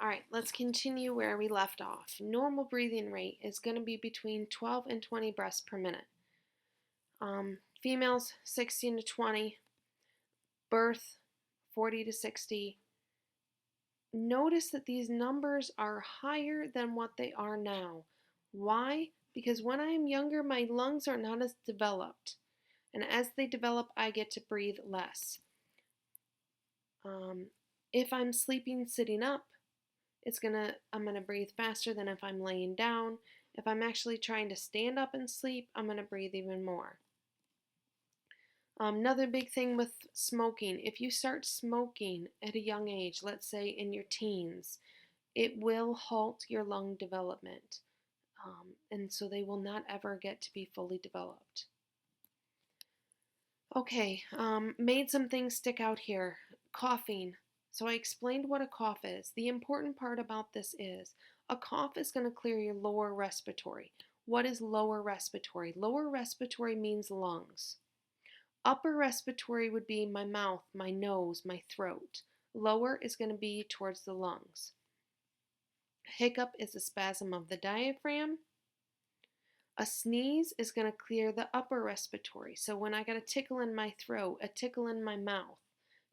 All right, let's continue where we left off. Normal breathing rate is going to be between 12 and 20 breaths per minute. Females 16 to 20, birth 40 to 60. Notice that these numbers are higher than what they are now. Why? Because when I am younger, my lungs are not as developed. And as they develop, I get to breathe less. If I'm sleeping sitting up, I'm gonna breathe faster than if I'm laying down. If I'm actually trying to stand up and sleep, I'm gonna breathe even more. Another big thing with smoking, if you start smoking at a young age, let's say in your teens, it will halt your lung development. And so they will not ever get to be fully developed. Okay, made some things stick out here. Coughing. So I explained what a cough is. The important part about this is a cough is going to clear your lower respiratory. What is lower respiratory? Lower respiratory means lungs. Upper respiratory would be my mouth, my nose, my throat. Lower is going to be towards the lungs. Hiccup is a spasm of the diaphragm. A sneeze is going to clear the upper respiratory. So when I got a tickle in my throat, a tickle in my mouth,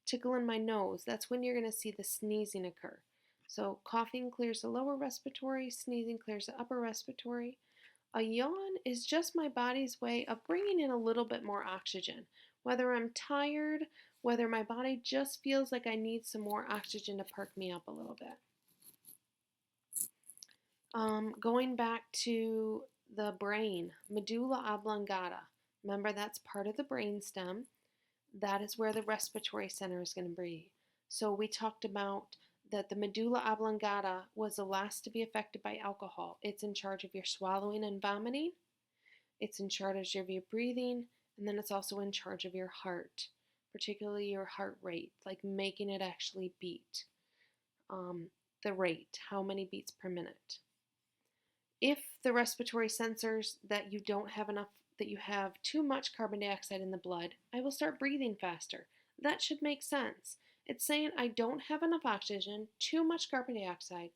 tickle in my nose, that's when you're going to see the sneezing occur. So coughing clears the lower respiratory, sneezing clears the upper respiratory. A yawn is just my body's way of bringing in a little bit more oxygen. Whether I'm tired, whether my body just feels like I need some more oxygen to perk me up a little bit. Going back to the brain, medulla oblongata. Remember, that's part of the brain stem. That is where the respiratory center is going to be. So we talked about that the medulla oblongata was the last to be affected by alcohol. It's in charge of your swallowing and vomiting. It's in charge of your breathing, and then it's also in charge of your heart, particularly your heart rate, like making it actually beat. The rate, how many beats per minute. If the respiratory sensors that you don't have enough, that you have too much carbon dioxide in the blood, I will start breathing faster. That should make sense. It's saying I don't have enough oxygen, too much carbon dioxide,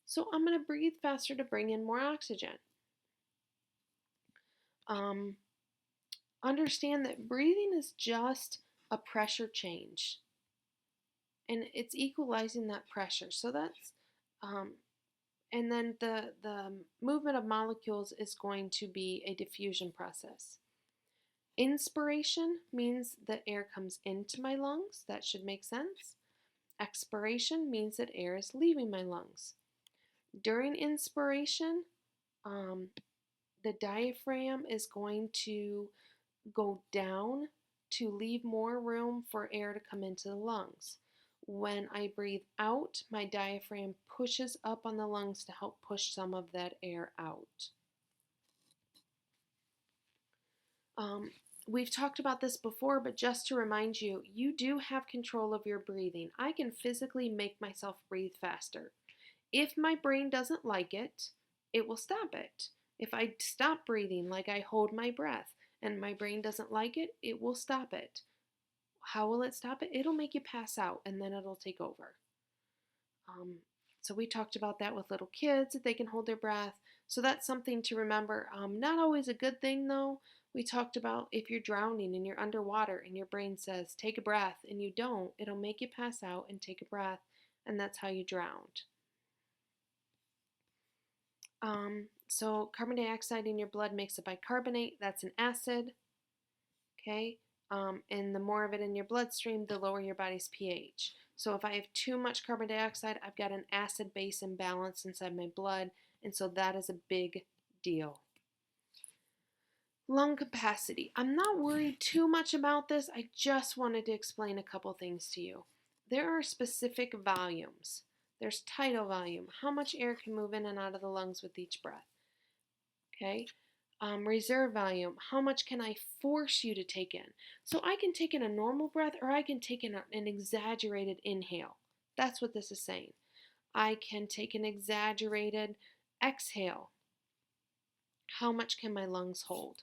so I'm going to breathe faster to bring in more oxygen. Understand that breathing is just a pressure change, and it's equalizing that pressure. So that's and then the movement of molecules is going to be a diffusion process. Inspiration means that air comes into my lungs. That should make sense. Expiration means that air is leaving my lungs. During inspiration, the diaphragm is going to go down to leave more room for air to come into the lungs. When I breathe out, my diaphragm pushes up on the lungs to help push some of that air out. We've talked about this before, but just to remind you, you do have control of your breathing. I can physically make myself breathe faster. If my brain doesn't like it, it will stop it. If I stop breathing, like I hold my breath, and my brain doesn't like it, it will stop it. How will it stop it? It'll make you pass out, and then it'll take over. So we talked about that with little kids, that they can hold their breath. So that's something to remember. Not always a good thing, though. We talked about if you're drowning and you're underwater and your brain says, take a breath, and you don't, it'll make you pass out and take a breath, and that's how you drowned. So carbon dioxide in your blood makes a bicarbonate. That's an acid. Okay. And the more of it in your bloodstream, the lower your body's pH. So if I have too much carbon dioxide, I've got an acid-base imbalance inside my blood, and so that is a big deal. Lung capacity. I'm not worried too much about this. I just wanted to explain a couple things to you. There are specific volumes. There's tidal volume, how much air can move in and out of the lungs with each breath. Okay. Reserve volume, how much can I force you to take in? So I can take in a normal breath, or I can take in an exaggerated inhale. That's what this is saying. I can take an exaggerated exhale. How much can my lungs hold?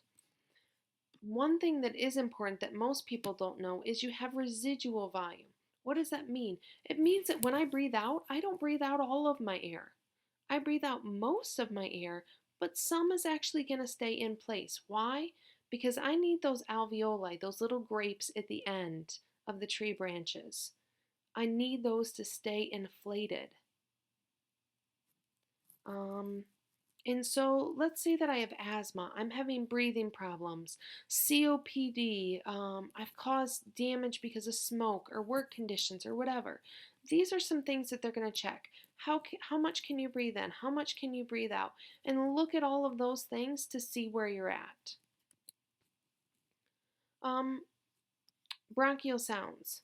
One thing that is important that most people don't know is you have residual volume. What does that mean? It means that when I breathe out, I don't breathe out all of my air. I breathe out most of my air, but some is actually going to stay in place. Why? Because I need those alveoli, those little grapes at the end of the tree branches. I need those to stay inflated. Um, And so let's say that I have asthma, I'm having breathing problems, COPD, I've caused damage because of smoke or work conditions or whatever. These are some things that they're going to check. How much can you breathe in? How much can you breathe out? And look at all of those things to see where you're at. Um, Bronchial sounds.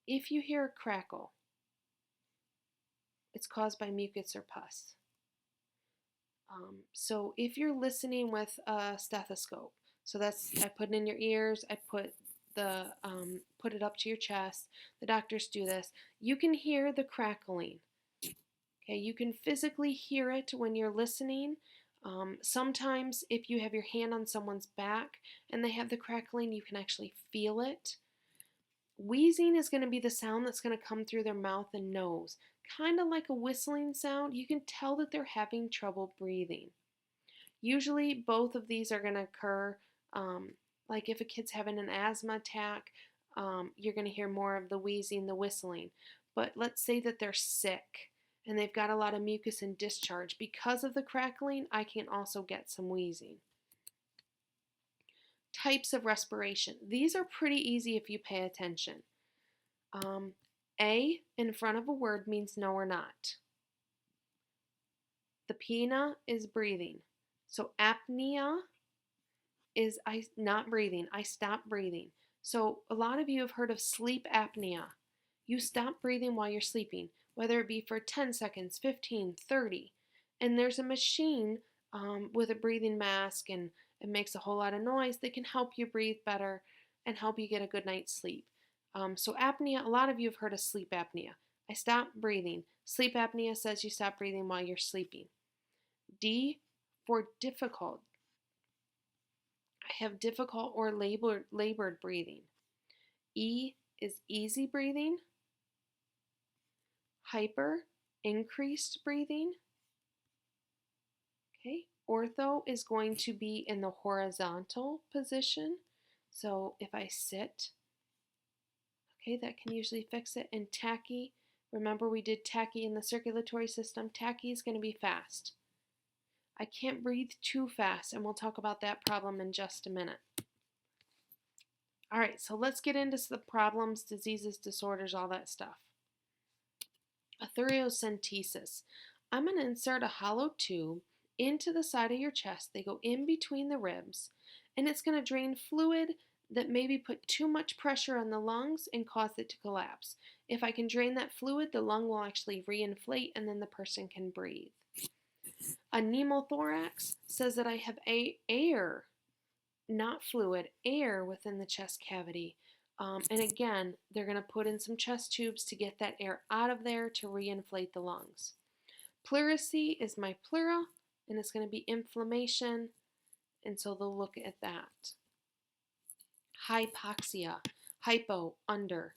If you hear a crackle, it's caused by mucus or pus. So if you're listening with a stethoscope, so that's I put it in your ears, I put it up to your chest. The doctors do this. You can hear the crackling. Okay, you can physically hear it when you're listening. Sometimes if you have your hand on someone's back and they have the crackling, you can actually feel it. Wheezing is going to be the sound that's going to come through their mouth and nose, kind of like a whistling sound. You can tell that they're having trouble breathing. Usually, both of these are going to occur. Like if a kid's having an asthma attack, you're going to hear more of the wheezing, the whistling. But let's say that they're sick and they've got a lot of mucus and discharge. Because of the crackling, I can also get some wheezing. Types of respiration. These are pretty easy if you pay attention. A in front of a word means no or not. The pina is breathing. So apnea is I not breathing. I stop breathing. So a lot of you have heard of sleep apnea. You stop breathing while you're sleeping, whether it be for 10 seconds, 15, 30. And there's a machine with a breathing mask and it makes a whole lot of noise that can help you breathe better and help you get a good night's sleep. So apnea, a lot of you have heard of sleep apnea. I stop breathing. Sleep apnea says you stop breathing while you're sleeping. D for difficult. I have difficult or labored breathing. E is easy breathing. Hyper, increased breathing. Okay, ortho is going to be in the horizontal position. So if I sit, okay, that can usually fix it. And tachy, remember we did tachy in the circulatory system. Tachy is going to be fast. I can't breathe too fast, and we'll talk about that problem in just a minute. All right, so let's get into the problems, diseases, disorders, all that stuff. A thureocentesis. I'm going to insert a hollow tube into the side of your chest. They go in between the ribs, and it's going to drain fluid that maybe put too much pressure on the lungs and cause it to collapse. If I can drain that fluid, the lung will actually reinflate and then the person can breathe. A pneumothorax says that I have air, not fluid, air within the chest cavity. And again, they're going to put in some chest tubes to get that air out of there to reinflate the lungs. Pleurisy is my pleura, and it's going to be inflammation, and so they'll look at that. Hypoxia, hypo, under.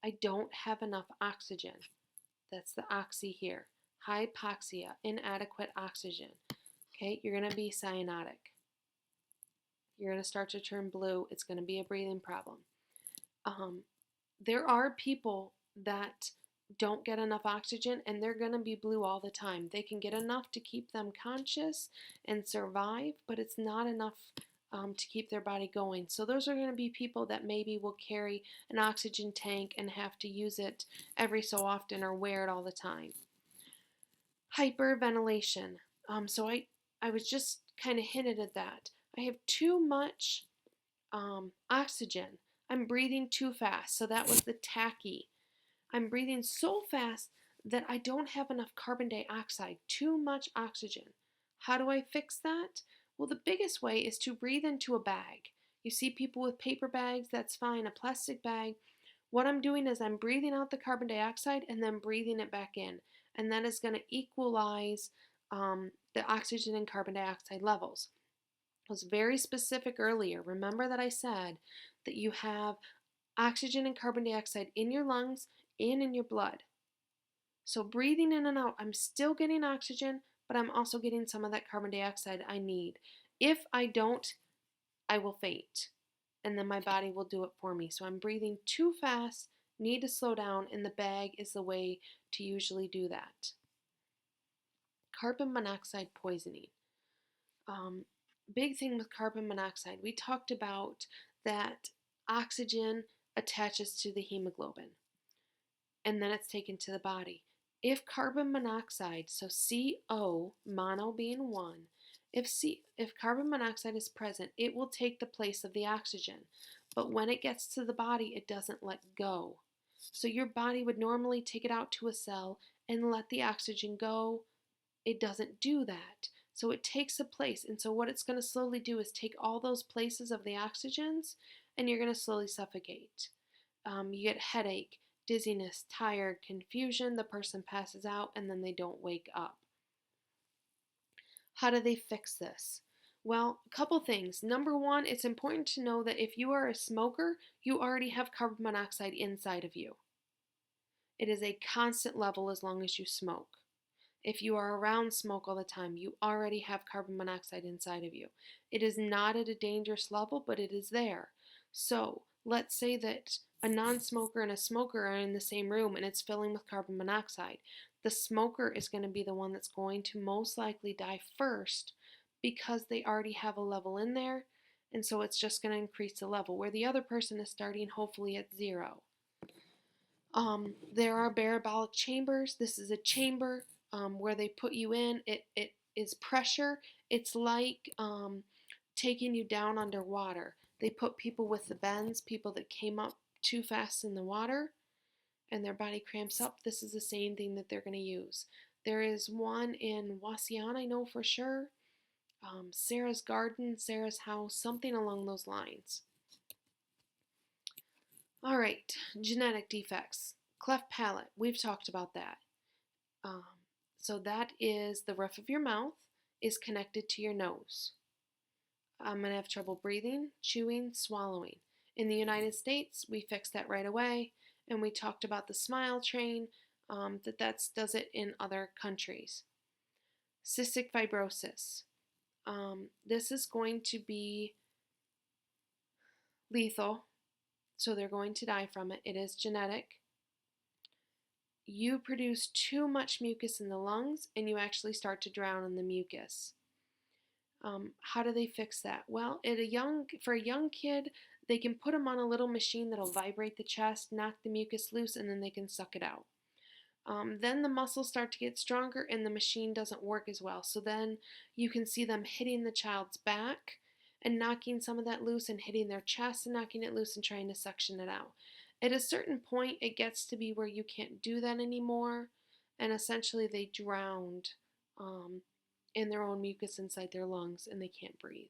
I don't have enough oxygen. That's the oxy here. Hypoxia, inadequate oxygen. Okay, you're going to be cyanotic. You're going to start to turn blue. It's going to be a breathing problem. There are people that don't get enough oxygen and they're going to be blue all the time. They can get enough to keep them conscious and survive, but it's not enough to keep their body going. So those are going to be people that maybe will carry an oxygen tank and have to use it every so often or wear it all the time. Hyperventilation. So I was just kind of hinted at that. I have too much oxygen. I'm breathing too fast. So that was the tachy. I'm breathing so fast that I don't have enough carbon dioxide, too much oxygen. How do I fix that? Well, the biggest way is to breathe into a bag. You see people with paper bags, that's fine, a plastic bag. What I'm doing is I'm breathing out the carbon dioxide and then breathing it back in. And that is going to equalize the oxygen and carbon dioxide levels. I was very specific earlier. Remember that I said that you have Oxygen and carbon dioxide in your lungs and in your blood. So breathing in and out, I'm still getting oxygen, but I'm also getting some of that carbon dioxide I need. If I don't, I will faint, and then my body will do it for me. So I'm breathing too fast, need to slow down, and the bag is the way to usually do that. Carbon monoxide poisoning. Um, Big thing with carbon monoxide, we talked about that oxygen attaches to the hemoglobin and then it's taken to the body. If carbon monoxide, so CO, mono being one, if carbon monoxide is present, it will take the place of the oxygen. But when it gets to the body, it doesn't let go. So your body would normally take it out to a cell and let the oxygen go. It doesn't do that. So it takes a place. And so what it's going to slowly do is take all those places of the oxygens and you're going to slowly suffocate. You get headache, dizziness, tired, confusion, the person passes out, and then they don't wake up. How do they fix this? Well, a couple things. Number one, it's important to know that if you are a smoker, you already have carbon monoxide inside of you. It is a constant level as long as you smoke. If you are around smoke all the time, you already have carbon monoxide inside of you. It is not at a dangerous level, but it is there. So let's say that a non-smoker and a smoker are in the same room and it's filling with carbon monoxide. The smoker is going to be the one that's going to most likely die first because they already have a level in there, and so it's just going to increase the level, where the other person is starting hopefully at zero. There are parabolic chambers. This is a chamber where they put you in. It is pressure. It's like taking you down underwater. They put people with the bends, people that came up too fast in the water, and their body cramps up. This is the same thing that they're going to use. There is one in Wasion, I know for sure. Sarah's Garden, Sarah's House, something along those lines. All right, genetic defects. Cleft palate, we've talked about that. Um, so that is the roof of your mouth is connected to your nose. I'm going to have trouble breathing, chewing, swallowing. In the United States, we fixed that right away, and we talked about the smile train, that does it in other countries. Cystic fibrosis. This is going to be lethal, so they're going to die from it. It is genetic. You produce too much mucus in the lungs and you actually start to drown in the mucus. How do they fix that? Well, for a young kid, they can put them on a little machine that'll vibrate the chest, knock the mucus loose, and then they can suck it out. Then the muscles start to get stronger and the machine doesn't work as well. So then you can see them hitting the child's back and knocking some of that loose and hitting their chest and knocking it loose and trying to suction it out. At a certain point, it gets to be where you can't do that anymore, and essentially they drowned in their own mucus inside their lungs and they can't breathe.